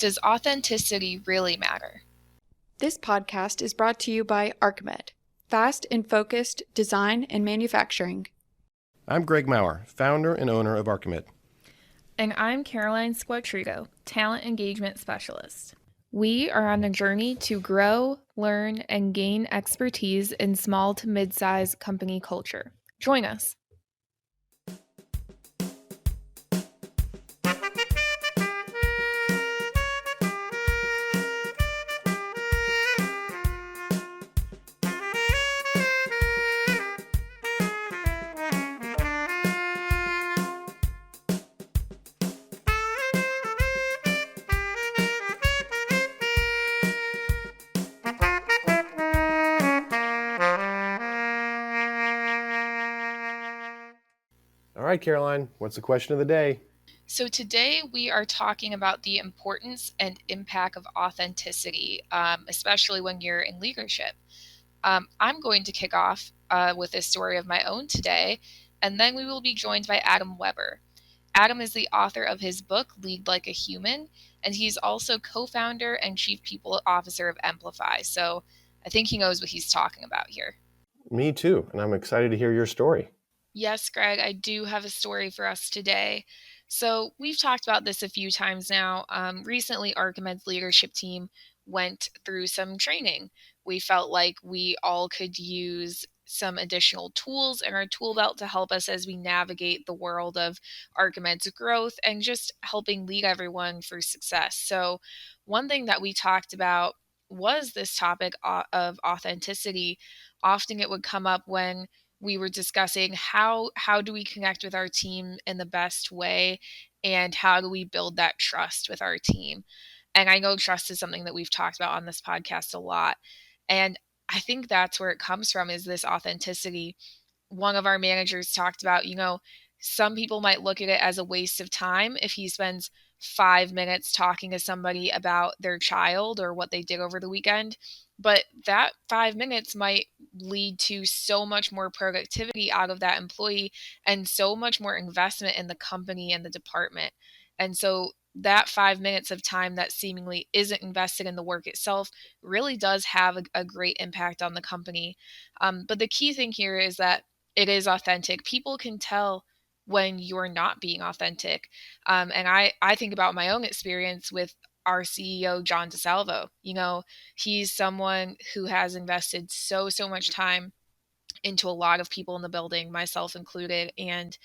Does authenticity really matter? This podcast is brought to you by Archimed, fast and focused design and manufacturing. I'm Greg Maurer, founder and owner of Archimed. And I'm Caroline Squatrigo, Talent Engagement Specialist. We are on a journey to grow, learn, and gain expertise in small to mid-size company culture. Join us. All right, Caroline, what's the question of the day? So today we are talking about the importance and impact of authenticity, especially when you're in leadership. I'm going to kick off with a story of my own today, and then we will be joined by Adam Weber. Adam is the author of his book, Lead Like a Human, and he's also co-founder and chief people officer of Emplify. So I think he knows what he's talking about here. Me too, and I'm excited to hear your story. Yes, Greg, I do have a story for us today. So we've talked about this a few times now. Recently, Archimed's leadership team went through some training. We felt like we all could use some additional tools in our tool belt to help us as we navigate the world of Archimed's growth and just helping lead everyone for success. So one thing that we talked about was this topic of authenticity. Often it would come up when we were discussing how do we connect with our team in the best way, and how do we build that trust with our team. And I know trust is something that we've talked about on this podcast a lot, and I think that's where it comes from, is this authenticity. One of our managers talked about, some people might look at it as a waste of time if he spends 5 minutes talking to somebody about their child or what they did over the weekend. But that 5 minutes might lead to so much more productivity out of that employee and so much more investment in the company and the department. And so that 5 minutes of time that seemingly isn't invested in the work itself really does have a great impact on the company. But the key thing here is that it is authentic. People can tell when you're not being authentic. And I think about my own experience with our CEO, John DeSalvo. He's someone who has invested so much time into a lot of people in the building, myself included. And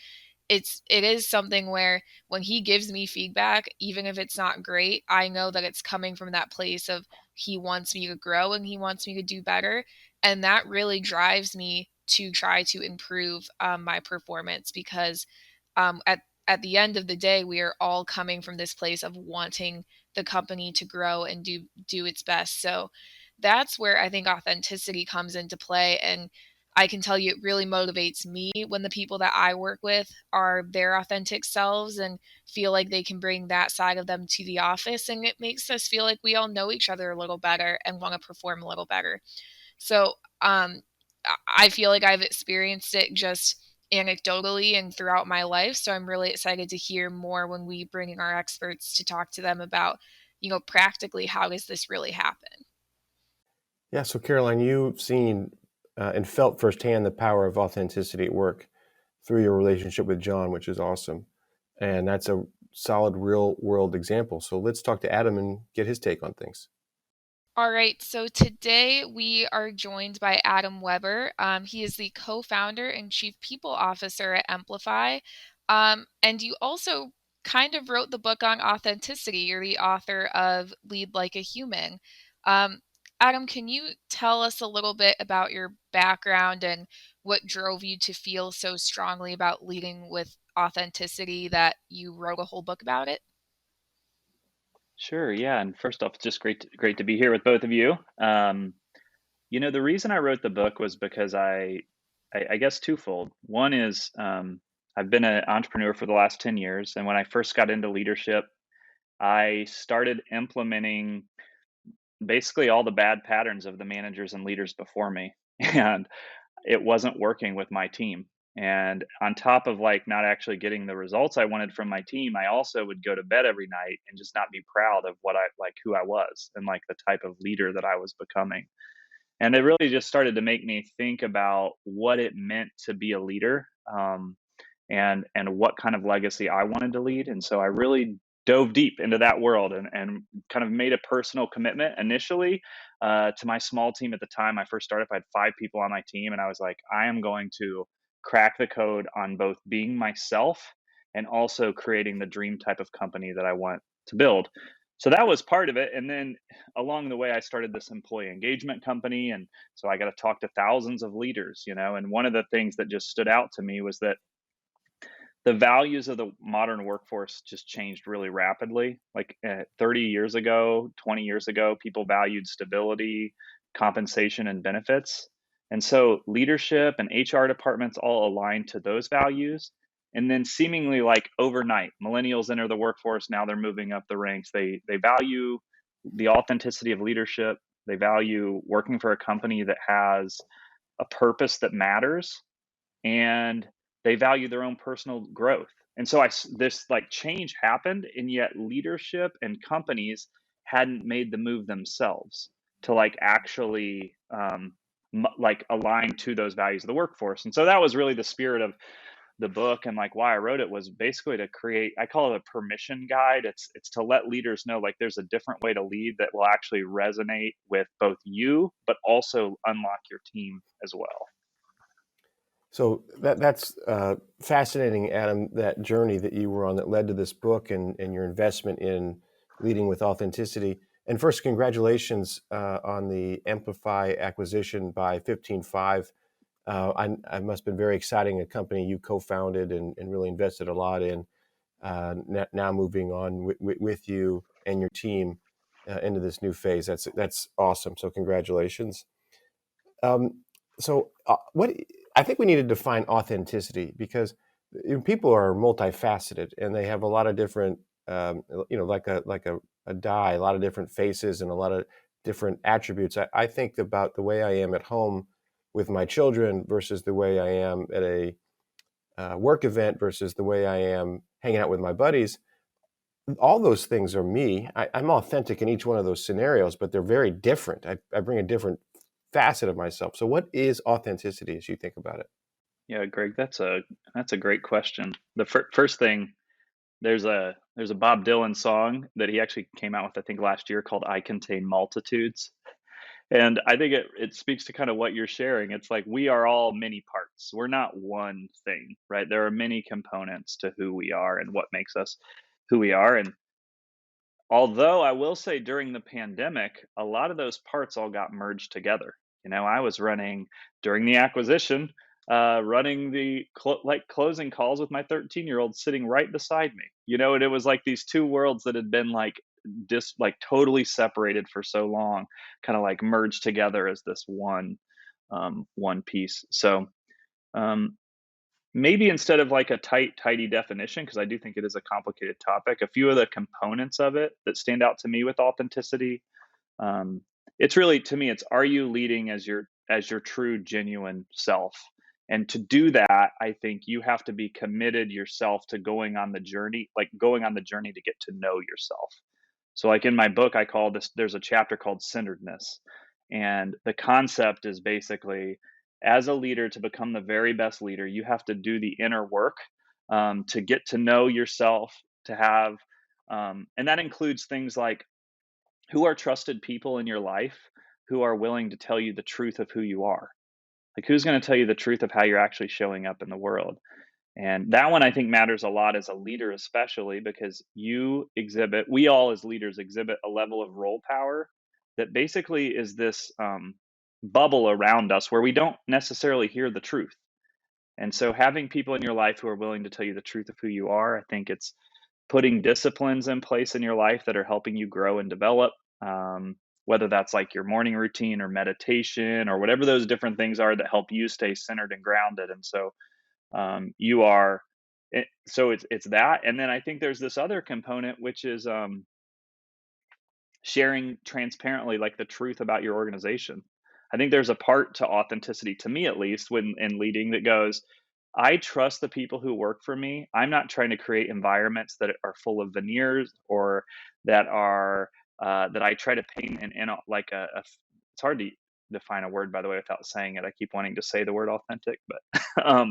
it is something where when he gives me feedback, even if it's not great, I know that it's coming from that place of he wants me to grow and he wants me to do better. And that really drives me to try to improve my performance, because at the end of the day, we are all coming from this place of wanting the company to grow and do its best. So that's where I think authenticity comes into play. And I can tell you it really motivates me when the people that I work with are their authentic selves and feel like they can bring that side of them to the office. And it makes us feel like we all know each other a little better and want to perform a little better. So I feel like I've experienced it just anecdotally and throughout my life. So I'm really excited to hear more when we bring in our experts to talk to them about, practically, how does this really happen? Yeah, so Caroline, you've seen and felt firsthand the power of authenticity at work through your relationship with John, which is awesome. And that's a solid real world example. So let's talk to Adam and get his take on things. All right, so today we are joined by Adam Weber. He is the co-founder and chief people officer at Emplify. And you also kind of wrote the book on authenticity. You're the author of Lead Like a Human. Um, Adam, can you tell us a little bit about your background and what drove you to feel so strongly about leading with authenticity that you wrote a whole book about it? Sure, yeah. And first off, it's just great to be here with both of you. The reason I wrote the book was because I guess twofold. One is I've been an entrepreneur for the last 10 years, and when I first got into leadership, I started implementing basically all the bad patterns of the managers and leaders before me, and it wasn't working with my team. And on top of like not actually getting the results I wanted from my team, I also would go to bed every night and just not be proud of what I like, who I was, and like the type of leader that I was becoming. And it really just started to make me think about what it meant to be a leader, and what kind of legacy I wanted to lead. And so I really dove deep into that world, and kind of made a personal commitment initially, to my small team at the time. I first started, I had 5 people on my team, and I was like, I am going to crack the code on both being myself and also creating the dream type of company that I want to build. So that was part of it. And then along the way, I started this employee engagement company. And so I got to talk to thousands of leaders, and one of the things that just stood out to me was that the values of the modern workforce just changed really rapidly. Like 30 years ago, 20 years ago, people valued stability, compensation, and benefits. And so leadership and HR departments all aligned to those values. And then seemingly like overnight, millennials enter the workforce. Now they're moving up the ranks. They value the authenticity of leadership. They value working for a company that has a purpose that matters, and they value their own personal growth. And so this like change happened, and yet leadership and companies hadn't made the move themselves to like actually like align to those values of the workforce. And so that was really the spirit of the book, and like why I wrote it was basically to create, I call it a permission guide. It's to let leaders know like there's a different way to lead that will actually resonate with both you, but also unlock your team as well. So that's fascinating, Adam, that journey that you were on that led to this book, and your investment in leading with authenticity. And first, congratulations on the Amplify acquisition by 15.5. I must have been very exciting, a company you co-founded and really invested a lot in, now moving on with you and your team into this new phase. That's awesome. So congratulations. Um, what I think we need to define authenticity, because people are multifaceted and they have a lot of different, like a die, a lot of different faces and a lot of different attributes. I think about the way I am at home with my children versus the way I am at a work event versus the way I am hanging out with my buddies. All those things are me. I'm authentic in each one of those scenarios, but they're very different. I bring a different facet of myself. So what is authenticity as you think about it? Yeah, Greg, that's a great question. The first thing, there's a Bob Dylan song that he actually came out with, I think, last year, called "I Contain Multitudes," and I think it speaks to kind of what you're sharing. It's like we are all many parts. We're not one thing, right? There are many components to who we are and what makes us who we are. And although I will say during the pandemic, a lot of those parts all got merged together. I was running during the acquisition, running the like closing calls with my 13-year-old sitting right beside me. And it was like these two worlds that had been like like totally separated for so long, kind of like merged together as this one piece. So um, maybe instead of like a tidy definition, because I do think it is a complicated topic, a few of the components of it that stand out to me with authenticity. um, it's really, to me, it's, are you leading as your true genuine self? And to do that, I think you have to be committed yourself to going on the journey, like going on the journey to get to know yourself. So like in my book, I call this, there's a chapter called centeredness. And the concept is basically, as a leader, to become the very best leader, you have to do the inner work, to get to know yourself, to have, and that includes things like, who are trusted people in your life who are willing to tell you the truth of who you are? Like, who's going to tell you the truth of how you're actually showing up in the world? And that one I think matters a lot as a leader, especially because we all as leaders exhibit a level of role power that basically is this bubble around us where we don't necessarily hear the truth. And so having people in your life who are willing to tell you the truth of who you are, I think it's putting disciplines in place in your life that are helping you grow and develop. Whether that's like your morning routine or meditation or whatever those different things are that help you stay centered and grounded. And so you are so it's that. And then I think there's this other component, which is sharing transparently like the truth about your organization. I think there's a part to authenticity, to me at least, when in leading, that goes, I trust the people who work for me. I'm not trying to create environments that are full of veneers or that are that I try to paint in like it's hard to define a word, by the way, without saying it. I keep wanting to say the word authentic, but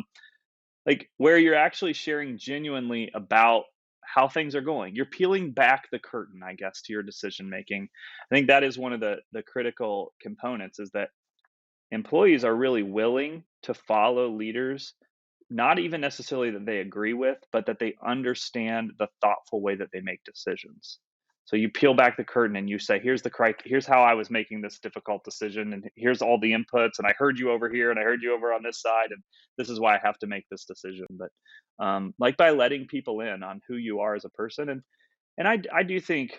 like where you're actually sharing genuinely about how things are going. You're peeling back the curtain, I guess, to your decision making. I think that is one of the critical components, is that employees are really willing to follow leaders, not even necessarily that they agree with, but that they understand the thoughtful way that they make decisions. So you peel back the curtain and you say, here's how I was making this difficult decision, and here's all the inputs, and I heard you over here, and I heard you over on this side, and this is why I have to make this decision. But like by letting people in on who you are as a person, and I do think,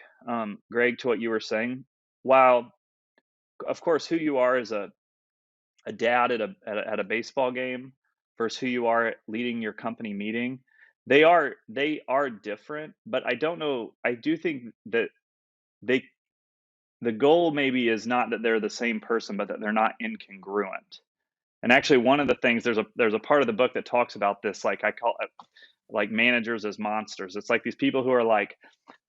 Greg, to what you were saying, while of course who you are as a dad at a baseball game versus who you are leading your company meeting, they are different. But I don't know, I do think that they the goal maybe is not that they're the same person, but that they're not incongruent. And actually, one of the things, there's a part of the book that talks about this, like I call it like managers as monsters. It's like these people who are like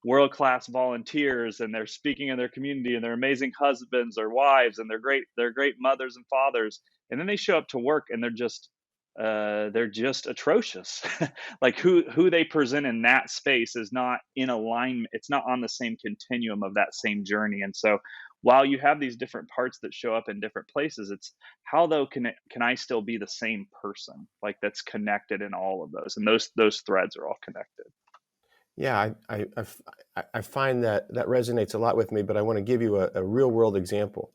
world class volunteers, and they're speaking in their community, and they're amazing husbands or wives, and they're great mothers and fathers, and then they show up to work and they're just atrocious. Like who they present in that space is not in alignment. It's not on the same continuum of that same journey. And so while you have these different parts that show up in different places, it's how though can I still be the same person, like that's connected in all of those, and those threads are all connected. Yeah, I find that resonates a lot with me, but I want to give you a real world example.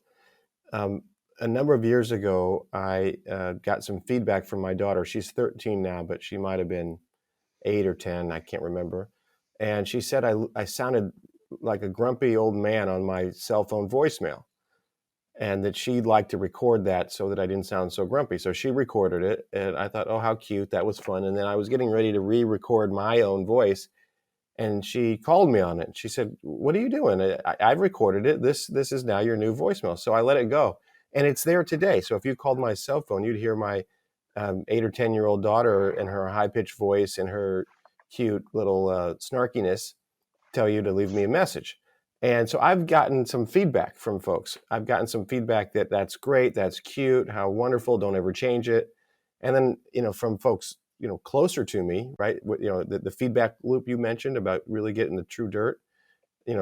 A number of years ago, I got some feedback from my daughter. She's 13 now, but she might have been 8 or 10, I can't remember. And she said I sounded like a grumpy old man on my cell phone voicemail, and that she'd like to record that so that I didn't sound so grumpy. So she recorded it, and I thought, oh, how cute, that was fun. And then I was getting ready to re-record my own voice, and she called me on it. She said, "What are you doing? I've recorded it. This is now your new voicemail." So I let it go, and it's there today. So if you called my cell phone, you'd hear my 8 or 10-year-old daughter and her high-pitched voice and her cute little snarkiness tell you to leave me a message. And so I've gotten some feedback from folks. I've gotten some feedback that that's great, that's cute, how wonderful, don't ever change it. And then, from folks, closer to me, right? The feedback loop you mentioned about really getting the true dirt.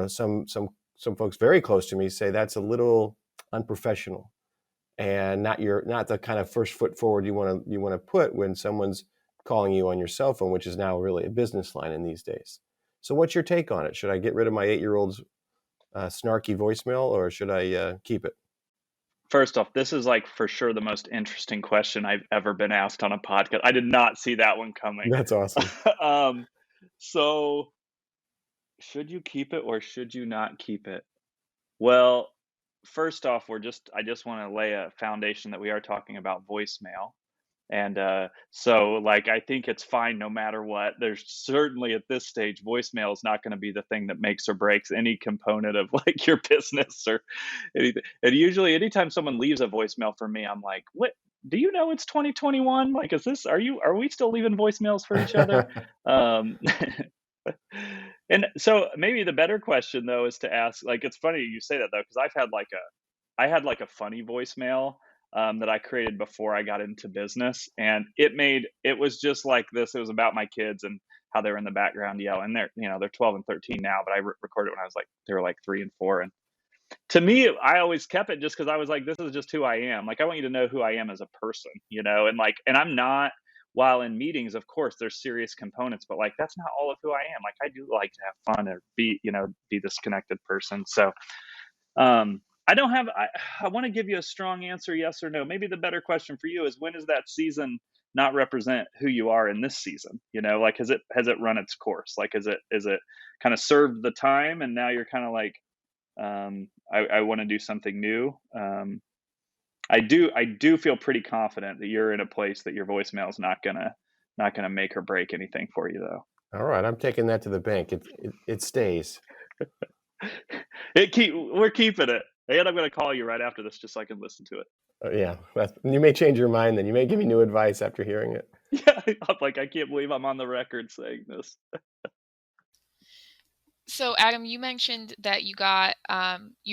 Some folks very close to me say that's a little unprofessional, and not the kind of first foot forward you want to put when someone's calling you on your cell phone, which is now really a business line in these days. So what's your take on it? Should I get rid of my 8-year-old's snarky voicemail, or should I keep it? First off, this is like for sure the most interesting question I've ever been asked on a podcast. I did not see that one coming. That's awesome. So should you keep it or should you not keep it? Well, first off, I just want to lay a foundation that we are talking about voicemail. And so, like, I think it's fine no matter what. There's certainly at this stage, voicemail is not going to be the thing that makes or breaks any component of like your business or anything. And usually, anytime someone leaves a voicemail for me, I'm like, "What? Do you know it's 2021? Like, are we still leaving voicemails for each other?" Um, and so, maybe the better question though is to ask, like, it's funny you say that though, because I had like a funny voicemail that I created before I got into business, and it was just like this. It was about my kids and how they were in the background yelling. They're 12 and 13 now, but I recorded it when they were like 3 and 4. And to me, I always kept it just because I was like, this is just who I am. Like, I want you to know who I am as a person, and I'm not. While in meetings, of course, there's serious components, but like that's not all of who I am. Like, I do like to have fun or be this connected person. So I don't have. I want to give you a strong answer, yes or no. Maybe the better question for you is, when does that season not represent who you are in this season? Like, has it run its course? Like, is it kind of served the time, and now you're kind of like, I want to do something new. I do feel pretty confident that you're in a place that your voicemail is not gonna make or break anything for you, though. All right, I'm taking that to the bank. It stays. We're keeping it, and I'm gonna call you right after this just so I can listen to it. Yeah, you may change your mind. Then you may give me new advice after hearing it. Yeah, I'm like, I can't believe I'm on the record saying this. So, Adam, you mentioned that you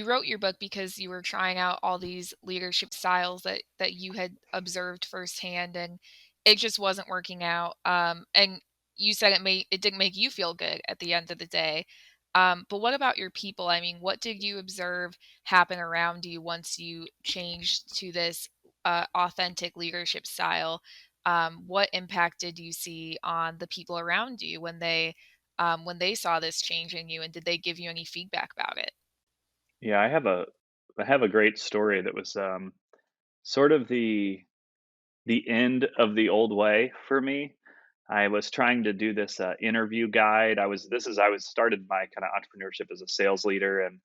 wrote your book because you were trying out all these leadership styles that you had observed firsthand, and it just wasn't working out. And you said it didn't make you feel good at the end of the day. But what about your people? I mean, what did you observe happen around you once you changed to this authentic leadership style? What impact did you see on the people around you when they saw this change in you, and did they give you any feedback about it? Yeah, I have a great story that was sort of the end of the old way for me. I was trying to do this interview guide. I was started my kind of entrepreneurship as a sales leader, and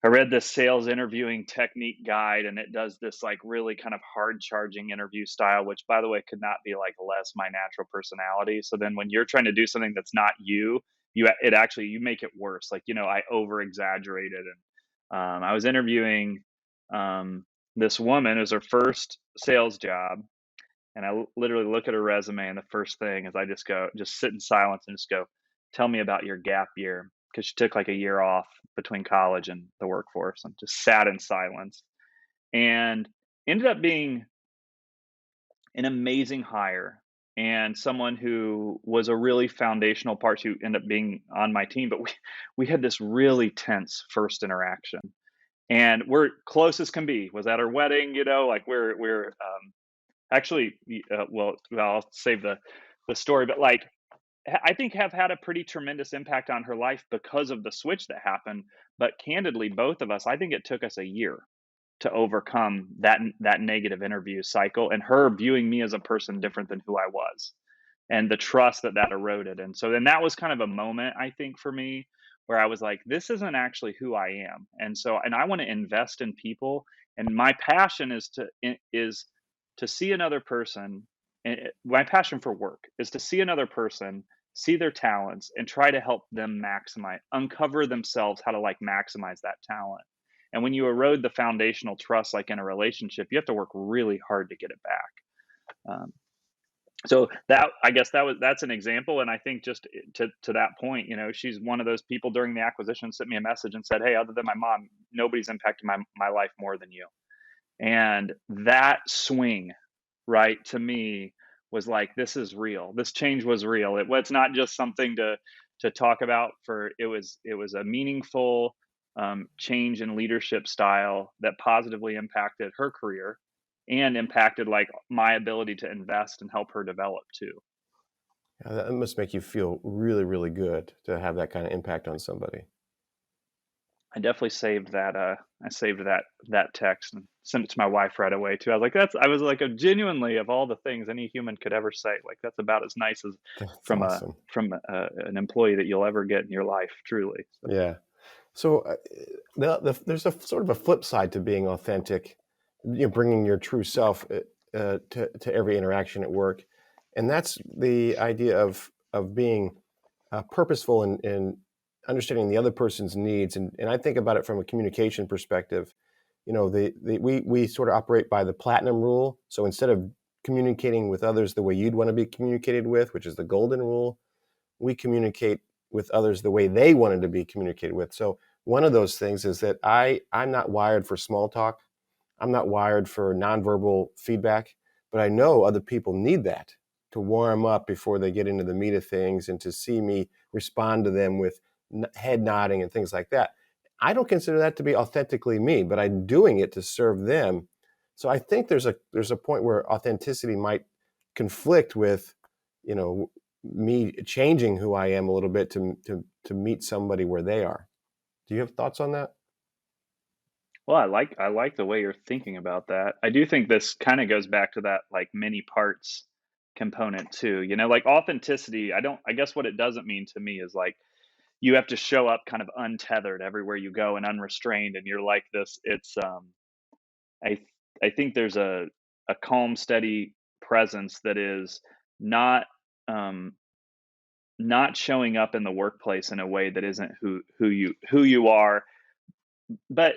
I read this sales interviewing technique guide, and it does this like really kind of hard charging interview style, which by the way could not be like less my natural personality. So then when you're trying to do something that's not you, it actually you make it worse. Like, you know, I over exaggerated, and I was interviewing this woman. It was her first sales job, and literally look at her resume, and the first thing is I just sit in silence and just go, tell me about your gap year. Because she took like a year off between college and the workforce and just sat in silence and ended up being an amazing hire and someone who was a really foundational part to end up being on my team. But we had this really tense first interaction, and we're close as can be. Was at her wedding, you know, like we're actually, well, I'll save the story, but like I think have had a pretty tremendous impact on her life because of the switch that happened. But candidly, both of us, I think it took us a year to overcome that negative interview cycle and her viewing me as a person different than who I was, and the trust that eroded. And so then that was kind of a moment, I think, for me where I was like, this isn't actually who I am. And so, and I want to invest in people. And my passion is to see another person. And my passion for work is to see another person, see their talents, and try to help them uncover themselves how to like maximize that talent. And when you erode the foundational trust, like in a relationship, you have to work really hard to get it back. Um, so that I guess that's an example. And I think just to that point, you know, she's one of those people during the acquisition sent me a message and said, hey, other than my mom, nobody's impacted my life more than you. And that swing, right, to me was like, this is real. This change was real. It was not just something to talk about. For it was a meaningful change in leadership style that positively impacted her career and impacted like my ability to invest and help her develop too. Yeah, that must make you feel really, really good to have that kind of impact on somebody. I definitely saved that. I saved that text and sent it to my wife right away too. I was like, I was like, genuinely of all the things any human could ever say, like that's about as nice as That's from awesome. an employee that you'll ever get in your life, truly. So, Yeah. So there's a sort of a flip side to being authentic, bringing your true self to every interaction at work, and that's the idea of being purposeful in understanding the other person's needs. And I think about it from a communication perspective. You know, we sort of operate by the platinum rule. So instead of communicating with others the way you'd want to be communicated with, which is the golden rule, we communicate with others the way they wanted to be communicated with. So one of those things is that I'm not wired for small talk. I'm not wired for nonverbal feedback, but I know other people need that to warm up before they get into the meat of things and to see me respond to them with head nodding and things like that. I don't consider that to be authentically me, but I'm doing it to serve them. So I think there's a point where authenticity might conflict with, you know, me changing who I am a little bit to meet somebody where they are. Do you have thoughts on that? well, I like the way you're thinking about that. I do think this kind of goes back to that like many parts component too. You know, like authenticity. I guess what it doesn't mean to me is like you have to show up kind of untethered everywhere you go and unrestrained, and you're like this. I I think there's a calm, steady presence that is not um, not showing up in the workplace in a way that isn't who you are. But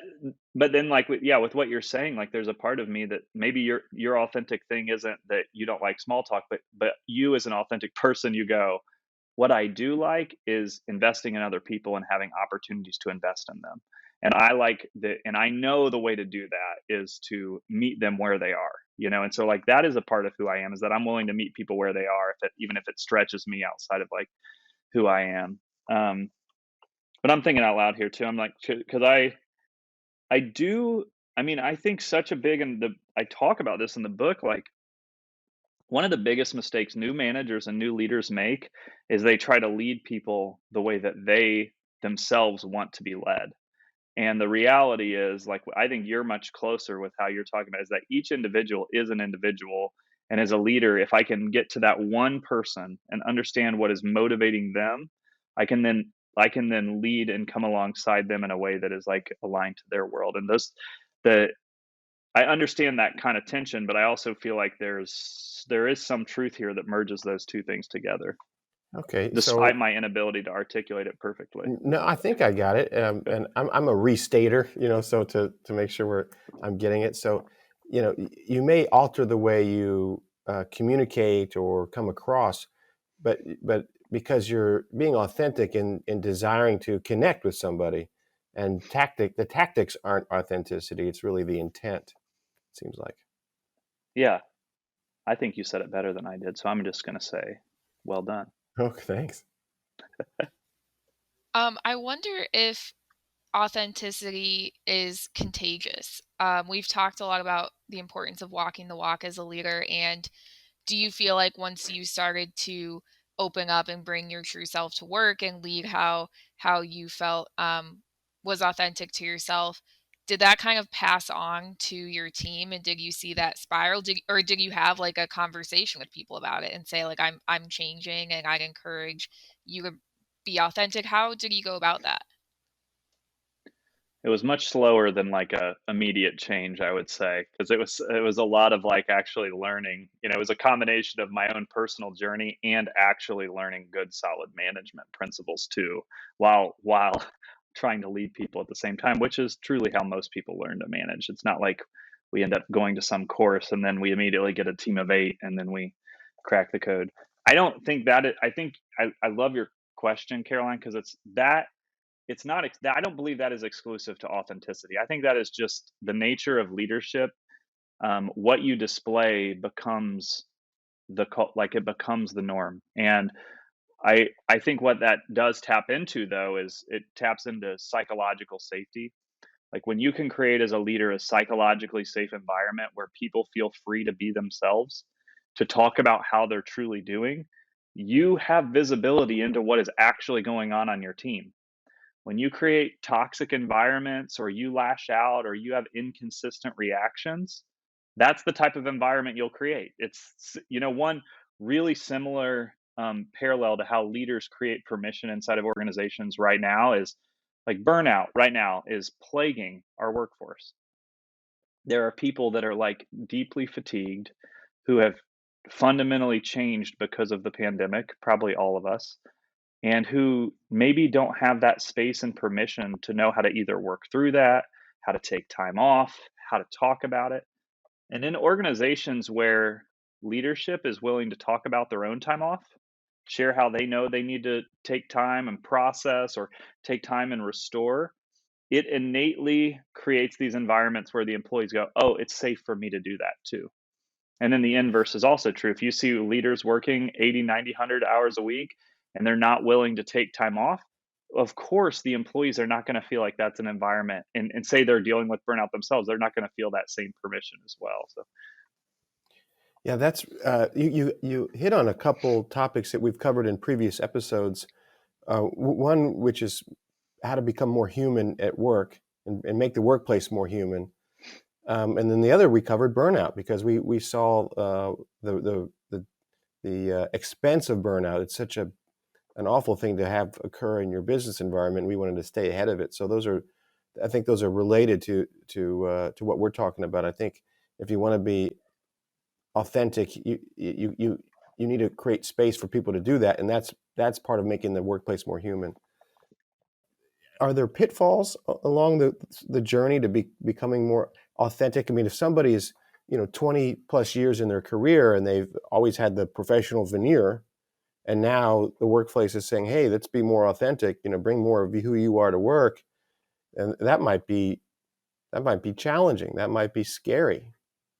but then like with what you're saying, like there's a part of me that maybe your authentic thing isn't that you don't like small talk, but you as an authentic person, you go, what I do like is investing in other people and having opportunities to invest in them. And I like that, and I know the way to do that is to meet them where they are, and so like that is a part of who I am, is that I'm willing to meet people where they are, even if it stretches me outside of like who I am. Um, but I'm thinking out loud here too. I'm like, because I do. I mean, I think such a big, and I talk about this in the book. Like one of the biggest mistakes new managers and new leaders make is they try to lead people the way that they themselves want to be led. And the reality is, like, I think you're much closer with how you're talking about is that each individual is an individual. And as a leader, if I can get to that one person and understand what is motivating them, I can then I can then lead and come alongside them in a way that is like aligned to their world. And the I understand that kind of tension, but I also feel like there is some truth here that merges those two things together, Okay, despite so my inability to articulate it perfectly. no, I think I got it, Okay. and I'm a restater, so to make sure I'm getting it. So, you may alter the way you communicate or come across, but because you're being authentic in desiring to connect with somebody, and the tactics aren't authenticity; it's really the intent. It seems like. Yeah, I think you said it better than I did, so I'm just going to say, well done. Okay, thanks. I wonder if authenticity is contagious. We've talked a lot about the importance of walking the walk as a leader, and do you feel like once you started to open up and bring your true self to work and lead how you felt was authentic to yourself, did that kind of pass on to your team, and did you see that spiral? Did you have like a conversation with people about it and say like I'm changing and I'd encourage you to be authentic? How did you go about that? It was much slower than like a immediate change, I would say, because it was a lot of like actually learning. It was a combination of my own personal journey and actually learning good, solid management principles too, while trying to lead people at the same time, which is truly how most people learn to manage. It's not like we end up going to some course and then we immediately get a team of 8 and then we crack the code. I don't think that I think I love your question, Caroline, because it's not I don't believe that is exclusive to authenticity. I think that is just the nature of leadership. What you display becomes like it becomes the norm. And I think what that does tap into though is it taps into psychological safety. Like when you can create as a leader a psychologically safe environment where people feel free to be themselves, to talk about how they're truly doing, you have visibility into what is actually going on your team. When you create toxic environments or you lash out or you have inconsistent reactions, that's the type of environment you'll create. It's, one really similar parallel to how leaders create permission inside of organizations right now is like burnout right now is plaguing our workforce. There are people that are like deeply fatigued who have fundamentally changed because of the pandemic, probably all of us, and who maybe don't have that space and permission to know how to either work through that, how to take time off, how to talk about it. And in organizations where leadership is willing to talk about their own time off, share how they know they need to take time and process or take time and restore, it innately creates these environments where the employees go, oh, it's safe for me to do that too. And then the inverse is also true. If you see leaders working 80, 90, 100 hours a week and they're not willing to take time off, of course, the employees are not going to feel like that's an environment and say they're dealing with burnout themselves. They're not going to feel that same permission as well. So, Yeah, that's you hit on a couple topics that we've covered in previous episodes. One which is how to become more human at work and make the workplace more human. And then the other we covered burnout because we saw the expense of burnout. It's such an awful thing to have occur in your business environment. We wanted to stay ahead of it. So I think those are related to what we're talking about. I think if you want to be authentic, you need to create space for people to do that, and that's part of making the workplace more human. are there pitfalls along the journey to becoming more authentic? I mean, if somebody is 20 plus years in their career and they've always had the professional veneer, and now the workplace is saying, hey, let's be more authentic, bring more of who you are to work, and that might be challenging, that might be scary.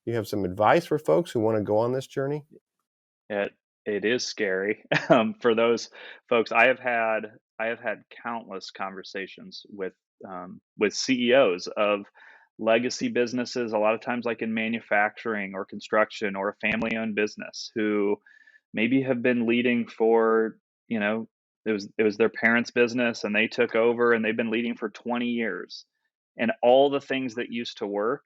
You have some advice for folks who want to go on this journey? It it is scary for those folks. I have had countless conversations with CEOs of legacy businesses, a lot of times like in manufacturing or construction or a family-owned business, who maybe have been leading for, you know, it was their parents' business and they took over and they've been leading for 20 years. And all the things that used to work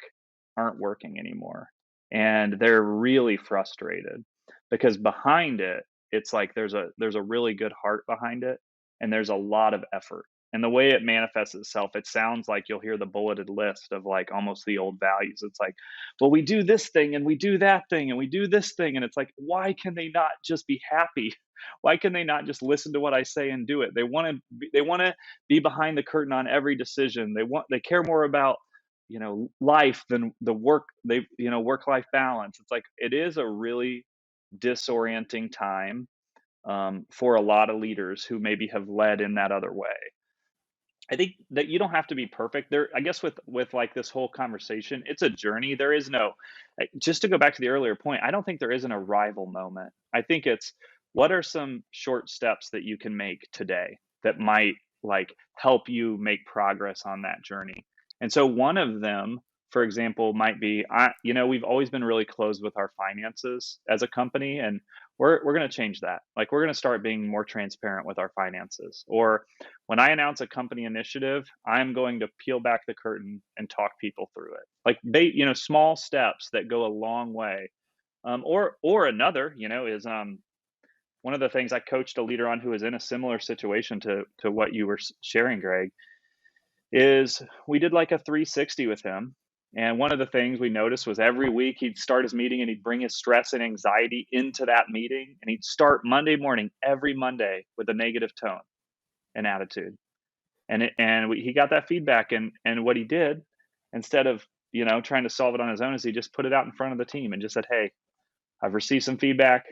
aren't working anymore. And they're really frustrated because behind it, it's like there's a really good heart behind it, and there's a lot of effort. And the way it manifests itself, it sounds like you'll hear the bulleted list of like almost the old values. It's like, well, we do this thing and we do that thing and we do this thing. And it's like, why can they not just be happy? Why can they not just listen to what I say and do it? They want to be behind the curtain on every decision. They care more about, life than the work. Work life balance. It's like it is a really disorienting time, for a lot of leaders who maybe have led in that other way. I think that you don't have to be perfect there. I guess with like this whole conversation, it's a journey. There is no, just to go back to the earlier point, I don't think there is an arrival moment. I think it's, what are some short steps that you can make today that might like help you make progress on that journey. And so one of them, for example, might be, we've always been really closed with our finances as a company, and we're going to change that. Like we're going to start being more transparent with our finances. Or when I announce a company initiative, I'm going to peel back the curtain and talk people through it. Like small steps that go a long way. Or another, is one of the things I coached a leader on who was in a similar situation to what you were sharing, Greg, is we did like a 360 with him. And one of the things we noticed was every week he'd start his meeting and he'd bring his stress and anxiety into that meeting. And he'd start Monday morning, every Monday, with a negative tone and attitude. He got that feedback, and what he did, instead of trying to solve it on his own, is he just put it out in front of the team and just said, hey, I've received some feedback.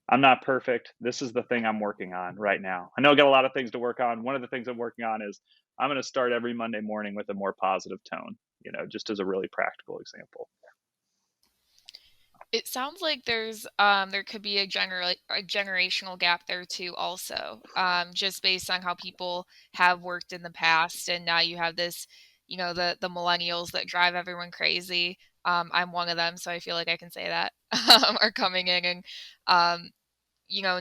I'm not perfect. This is the thing I'm working on right now. I know I got a lot of things to work on. One of the things I'm working on is I'm going to start every Monday morning with a more positive tone, just as a really practical example. It sounds like there could be a generational gap there too also. Just based on how people have worked in the past, and now you have this, the millennials that drive everyone crazy. I'm one of them, so I feel like I can say that, are coming in, and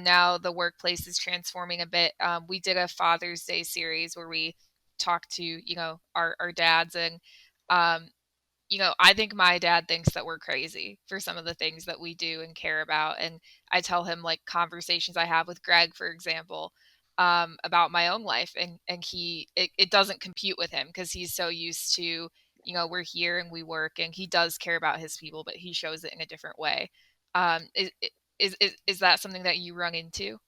now the workplace is transforming a bit. We did a Father's Day series where we talked to, our dads, and um, I think my dad thinks that we're crazy for some of the things that we do and care about. And I tell him like conversations I have with Greg, for example, about my own life. And it doesn't compute with him because he's so used to, we're here and we work, and he does care about his people, but he shows it in a different way. Um, is, is that something that you run into?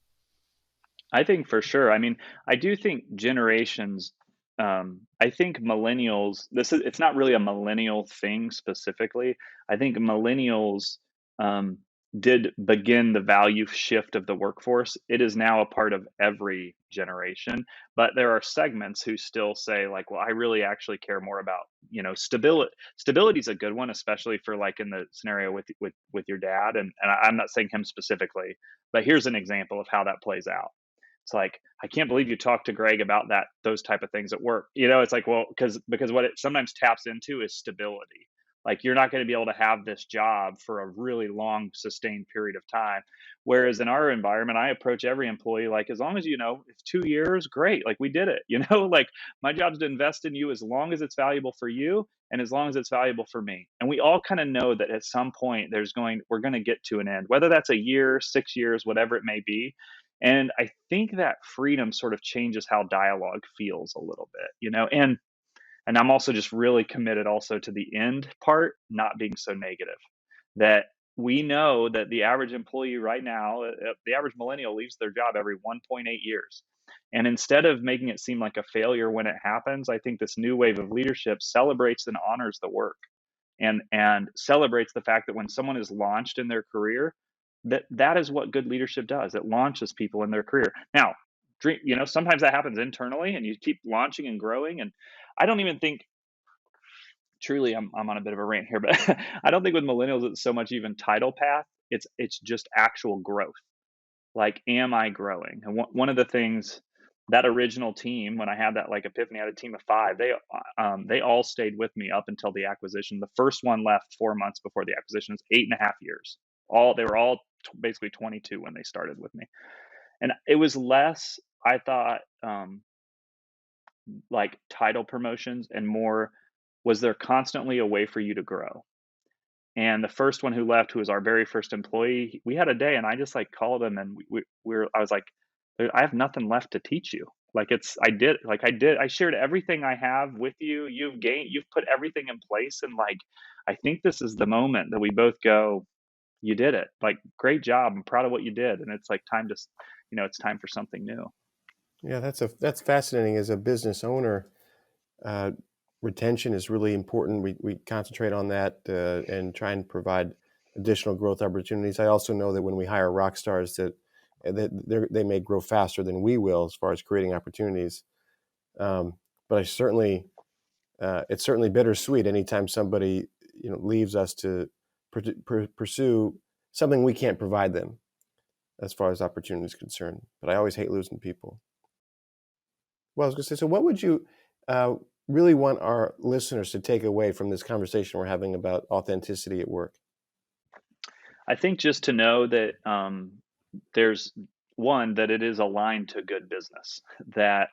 I think for sure. I mean, I do think generations. I think millennials. It's not really a millennial thing specifically. I think millennials um, did begin the value shift of the workforce. It is now a part of every generation, but there are segments who still say like, "Well, I really actually care more about stability." Stability is a good one, especially for like in the scenario with your dad. And I'm not saying him specifically, but here's an example of how that plays out. It's like, I can't believe you talked to Greg about those type of things at work. It's like, well, because what it sometimes taps into is stability. Like you're not going to be able to have this job for a really long, sustained period of time. Whereas in our environment, I approach every employee like, as long as it's 2 years, great. Like we did it. Like my job's to invest in you as long as it's valuable for you and as long as it's valuable for me. And we all kind of know that at some point we're going to get to an end, whether that's a year, 6 years, whatever it may be. And I think that freedom sort of changes how dialogue feels a little bit, and I'm also just really committed also to the end part not being so negative. That we know that the average employee right now, the average millennial leaves their job every 1.8 years. And instead of making it seem like a failure when it happens, I think this new wave of leadership celebrates and honors the work, and celebrates the fact that when someone is launched in their career, that is what good leadership does. It launches people in their career. Now, sometimes that happens internally, and you keep launching and growing. And I don't even think, truly, I'm on a bit of a rant here, but I don't think with millennials it's so much even title path. It's just actual growth. Like, am I growing? And one of the things, that original team, when I had that like epiphany, I had a team of 5. They all stayed with me up until the acquisition. The first one left 4 months before the acquisition. It's 8.5 years. They were all basically 22 when they started with me, and it was less, I thought, like title promotions, and more, was there constantly a way for you to grow? And the first one who left, who was our very first employee, we had a day, and I just like called him, and I was like, I have nothing left to teach you. Like, I shared everything I have with you. You've put everything in place. And like, I think this is the moment that we both go, you did it. Like, great job. I'm proud of what you did. And it's like time to, it's time for something new. Yeah, that's fascinating. As a business owner, uh, retention is really important. We concentrate on that and try and provide additional growth opportunities. I also know that when we hire rock stars, that they may grow faster than we will as far as creating opportunities. But it's certainly bittersweet anytime somebody leaves us to pursue something we can't provide them as far as opportunity is concerned. But I always hate losing people. Well, I was going to say, so what would you really want our listeners to take away from this conversation we're having about authenticity at work? I think just to know that, there's one, that it is aligned to good business. That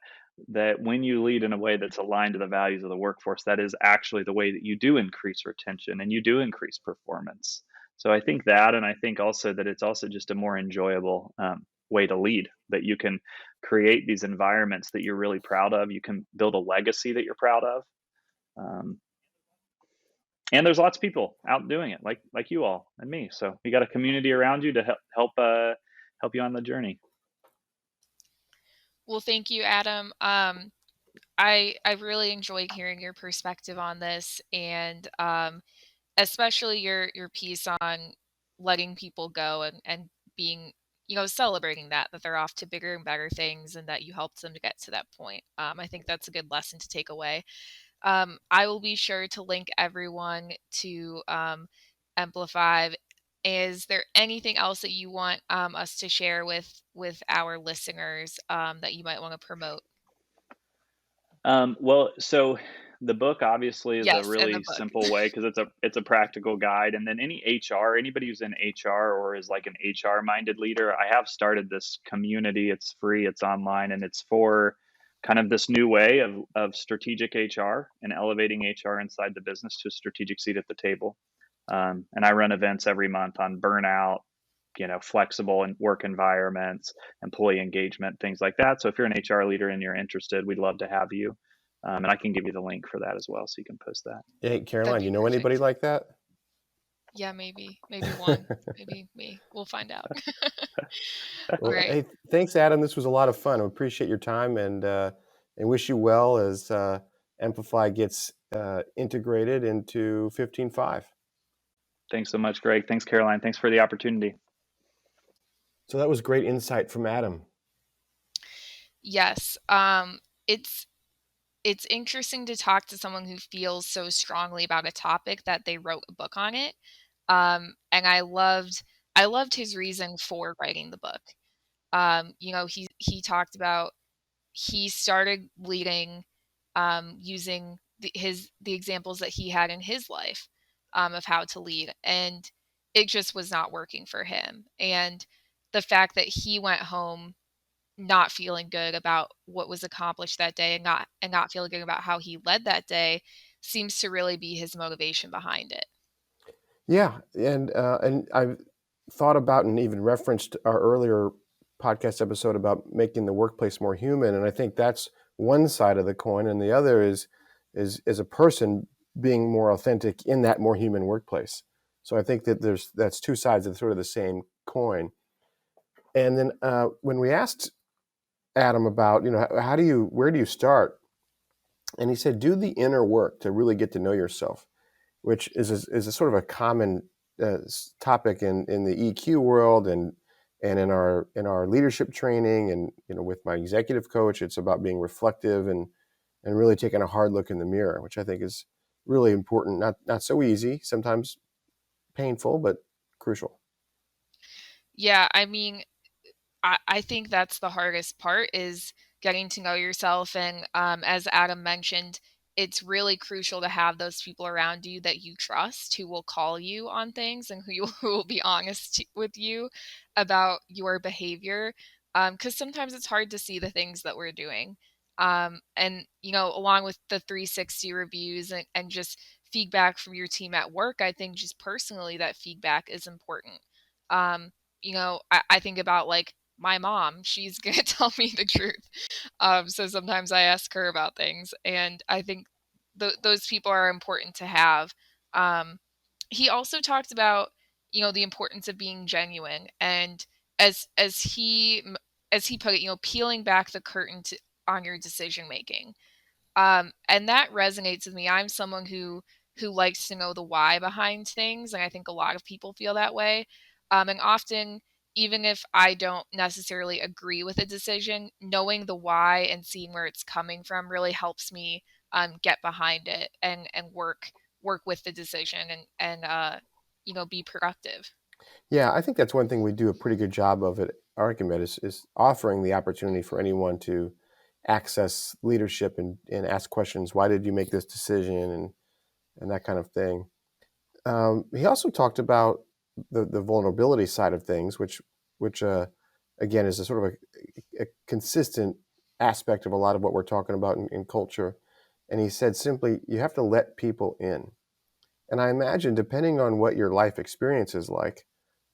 when you lead in a way that's aligned to the values of the workforce, that is actually the way that you do increase retention and you do increase performance. So I think that, and I think also that it's also just a more enjoyable way to lead. That you can create these environments that you're really proud of. You can build a legacy that you're proud of. Um, and there's lots of people out doing it, like you all and me. So you got a community around you to help you on the journey. Well, thank you, Adam. I really enjoyed hearing your perspective on this, and especially your piece on letting people go, and being, celebrating that they're off to bigger and better things, and that you helped them to get to that point. I think that's a good lesson to take away. I will be sure to link everyone to Emplify. Is there anything else that you want us to share with our listeners that you might want to promote? Well, so the book obviously is a Yes, and the really book. simple way, because it's a practical guide. And then anybody who's in HR or is like an HR minded leader, I have started this community. It's free, it's online, and it's for kind of this new way of strategic HR and elevating HR inside the business to a strategic seat at the table. And I run events every month on burnout, flexible and work environments, employee engagement, things like that. So if you're an HR leader and you're interested, we'd love to have you. And I can give you the link for that as well, so you can post that. Hey, That'd Caroline, be you know anybody perfect. like that? Yeah, maybe one, maybe me. We'll find out. All Well, right. hey, thanks, Adam. This was a lot of fun. I appreciate your time and wish you well as Amplify gets integrated into 15.5. Thanks so much, Greg. Thanks, Caroline. Thanks for the opportunity. So that was great insight from Adam. Yes. It's interesting to talk to someone who feels so strongly about a topic that they wrote a book on it. And I loved his reason for writing the book. He talked about, he started leading using the examples that he had in his life of how to lead, and it just was not working for him. And the fact that he went home not feeling good about what was accomplished that day, and not feeling good about how he led that day, seems to really be his motivation behind it. Yeah, and I've thought about and even referenced our earlier podcast episode about making the workplace more human, and I think that's one side of the coin, and the other is a person being more authentic in that more human workplace. So I think that that's two sides of sort of the same coin. And then when we asked Adam about, where do you start? And he said, do the inner work to really get to know yourself, which is a sort of a common topic in the EQ world and in our leadership training, and with my executive coach, it's about being reflective and really taking a hard look in the mirror, which I think is really important. Not so easy, sometimes painful, but crucial. Yeah, I mean, I think that's the hardest part is getting to know yourself. And as Adam mentioned, it's really crucial to have those people around you that you trust who will call you on things and who will be honest with you about your behavior. Because sometimes it's hard to see the things that we're doing. And, along with the 360 reviews and just feedback from your team at work, I think just personally that feedback is important. Um, I think about like my mom, she's going to tell me the truth. So sometimes I ask her about things, and I think those people are important to have. Um, he also talked about, the importance of being genuine, and as he put it, peeling back the curtain on your decision making. And that resonates with me. I'm someone who likes to know the why behind things, and I think a lot of people feel that way. And often, even if I don't necessarily agree with a decision, knowing the why and seeing where it's coming from really helps me get behind it and work with the decision and be productive. Yeah, I think that's one thing we do a pretty good job of at Argument is offering the opportunity for anyone to access leadership and ask questions. Why did you make this decision? And that kind of thing. He also talked about the vulnerability side of things, which again is a sort of a consistent aspect of a lot of what we're talking about in culture. And he said simply, you have to let people in. And I imagine, depending on what your life experience is like,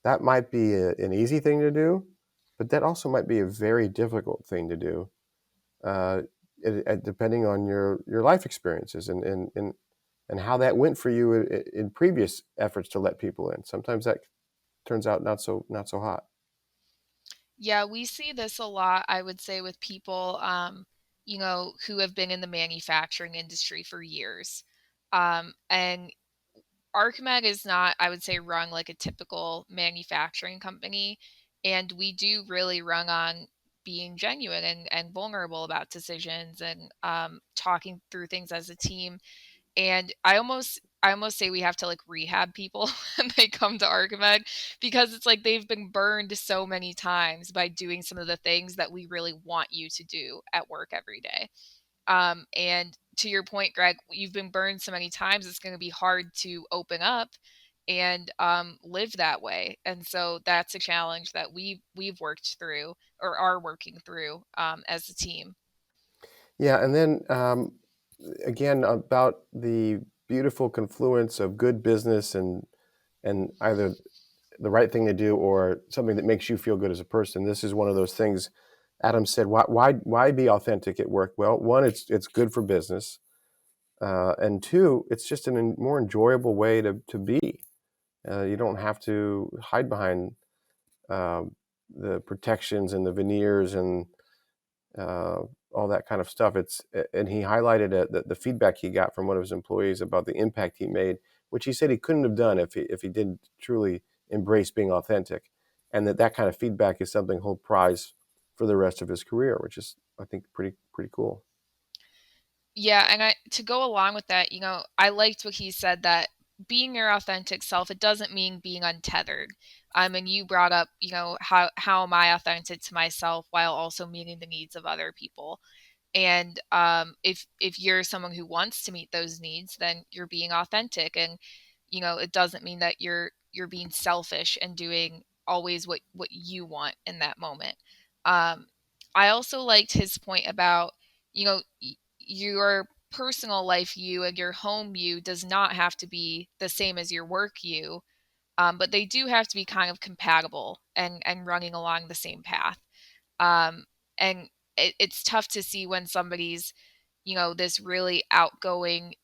that might be an easy thing to do, but that also might be a very difficult thing to do, uh, depending on your life experiences and how that went for you in previous efforts to let people in. Sometimes that turns out not so hot. Yeah, we see this a lot, I would say, with people, who have been in the manufacturing industry for years. And Archimag is not, I would say, run like a typical manufacturing company. And we do really run on being genuine and vulnerable about decisions and talking through things as a team. And I almost say we have to like rehab people when they come to Archimag, because it's like they've been burned so many times by doing some of the things that we really want you to do at work every day. And to your point, Greg, you've been burned so many times, it's going to be hard to open up and live that way. And so that's a challenge that we've worked through or are working through as a team. Yeah, and then again about the beautiful confluence of good business and either the right thing to do or something that makes you feel good as a person. This is one of those things. Adam said, why be authentic at work? Well, one, it's good for business, and two, it's just a more enjoyable way to be. You don't have to hide behind um, the protections and the veneers and uh, all that kind of stuff. And he highlighted the feedback he got from one of his employees about the impact he made, which he said he couldn't have done if he didn't truly embrace being authentic, and that kind of feedback is something he'll prize for the rest of his career, which is I think pretty cool. Yeah, and to go along with that, I liked what he said, that being your authentic self, it doesn't mean being untethered. And you brought up, how am I authentic to myself while also meeting the needs of other people? And if you're someone who wants to meet those needs, then you're being authentic. And it doesn't mean that you're being selfish and doing always what you want in that moment. um, I also liked his point about, your personal life you and your home you does not have to be the same as your work you, but they do have to be kind of compatible and running along the same path. um, and it's tough to see when somebody's, this really outgoing,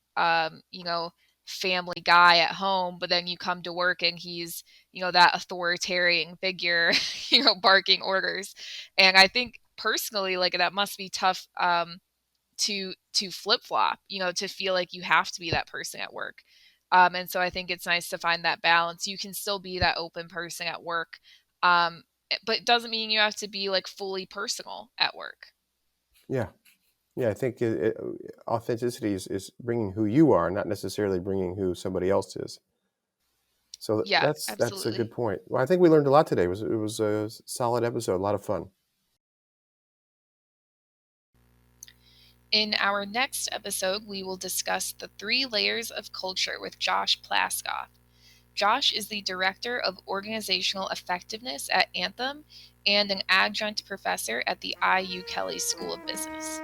family guy at home, but then you come to work and he's, that authoritarian figure, barking orders. And I think personally, like, that must be tough, to flip-flop, to feel like you have to be that person at work. And so I think it's nice to find that balance. You can still be that open person at work, but it doesn't mean you have to be like fully personal at work. Yeah. Yeah, I think authenticity is bringing who you are, not necessarily bringing who somebody else is. So Yeah, that's a absolutely. good point. Well, I think we learned a lot today. It was a solid episode, a lot of fun. In our next episode, we will discuss the 3 layers of culture with Josh Plaskoff. Josh is the Director of Organizational Effectiveness at Anthem and an adjunct professor at the IU Kelley School of Business.